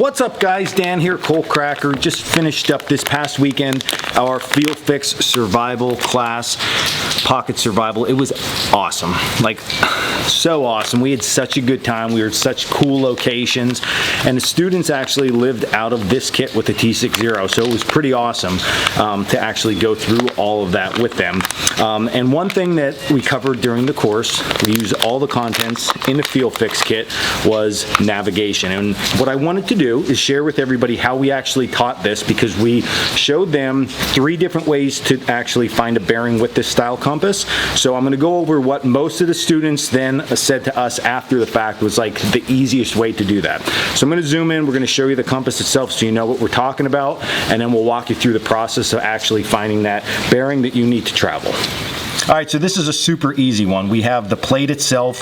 What's up guys, Dan here, Coalcracker. Just finished up this past weekend our Field Fix Survival class, Pocket Survival. It was awesome, like so awesome. We had such a good time. We were at such cool locations, and the students actually lived out of this kit with the T60, so it was pretty awesome to actually go through all of that with them. And one thing that we covered during the course, we used all the contents in the Field Fix kit, was navigation. And what I wanted to do is share with everybody how we actually taught this, because we showed them 3 different ways to actually find a bearing with this style compass. So I'm going to go over what most of the students then said to us after the fact was like the easiest way to do that. So I'm going to zoom in, we're going to show you the compass itself so you know what we're talking about, and then we'll walk you through the process of actually finding that bearing that you need to travel. All right, so this is a super easy one. We have the plate itself,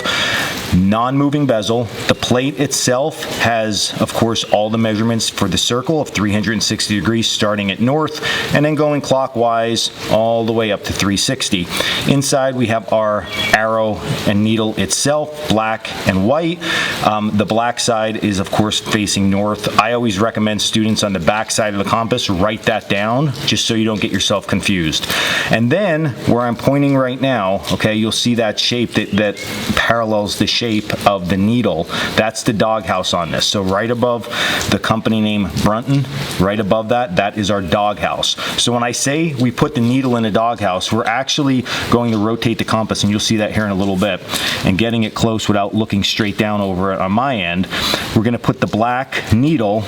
non-moving bezel. The plate itself has, of course, all the measurements for the circle of 360 degrees starting at north and then going clockwise all the way up to 360. Inside we have our arrow and needle itself, black and white. The black side is, of course, facing north. I always recommend students on the back side of the compass write that down just so you don't get yourself confused. And then where I'm pointing right now, okay, you'll see that shape that parallels the shape of the needle. That's the doghouse on this. So right above the company name Brunton, right above that, that is our doghouse. So when I say we put the needle in a doghouse, we're actually going to rotate the compass, and you'll see that here in a little bit, and getting it close without looking straight down over it on my end. We're going to put the black needle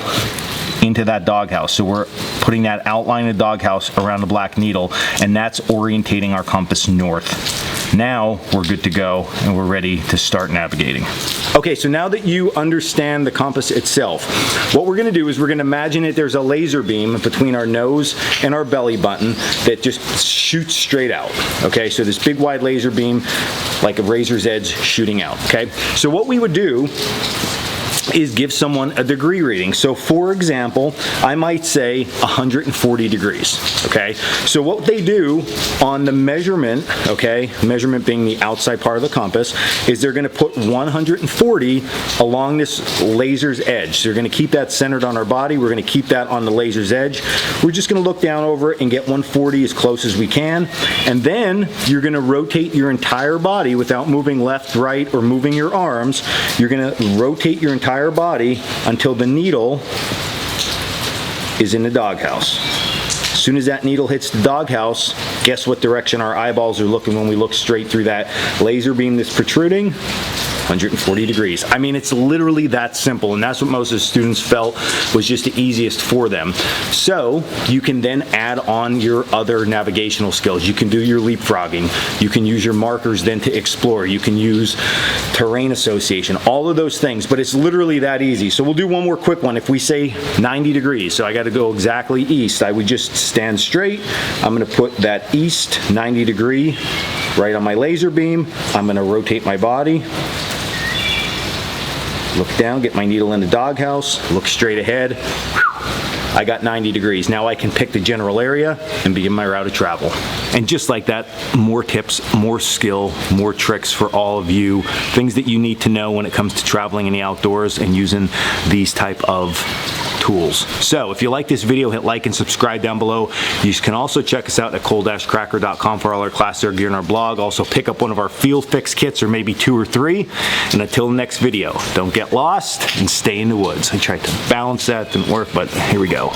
into that doghouse. So we're putting that outline of the doghouse around the black needle, and that's orientating our compass north. Now we're good to go and we're ready to start navigating. Okay, so now that you understand the compass itself, what we're going to do is we're going to imagine that there's a laser beam between our nose and our belly button that just shoots straight out. Okay, so this big wide laser beam like a razor's edge shooting out. Okay, so what we would do is give someone a degree reading. So for example, I might say 140 degrees, okay? So what they do on the measurement, okay, measurement being the outside part of the compass, is they're gonna put 140 along this laser's edge. So they're gonna keep that centered on our body, we're gonna keep that on the laser's edge. We're just gonna look down over it and get 140 as close as we can, and then you're gonna rotate your entire body without moving left, right, or moving your arms. You're gonna rotate your entire body until the needle is in the doghouse. As soon as that needle hits the doghouse, guess what direction our eyeballs are looking when we look straight through that laser beam that's protruding? 140 degrees. I mean, it's literally that simple, and that's what most of the students felt was just the easiest for them. So you can then add on your other navigational skills. You can do your leapfrogging. You can use your markers then to explore. You can use terrain association, all of those things, but it's literally that easy. So we'll do one more quick one. If we say 90 degrees, so I got to go exactly east, I would just stand straight. I'm going to put that east 90 degree right on my laser beam. I'm going to rotate my body. Look down, get my needle in the doghouse, look straight ahead. I got 90 degrees. Now I can pick the general area and begin my route of travel. And just like that, more tips, more skill, more tricks for all of you, things that you need to know when it comes to traveling in the outdoors and using these type of tools. So if you like this video, hit like and subscribe down below. You can also check us out at coal-cracker.com for all our classroom gear and our blog. Also pick up one of our Field Fix kits, or maybe 2 or 3. And until the next video, don't get lost and stay in the woods. I tried to balance that, didn't work, but here we go.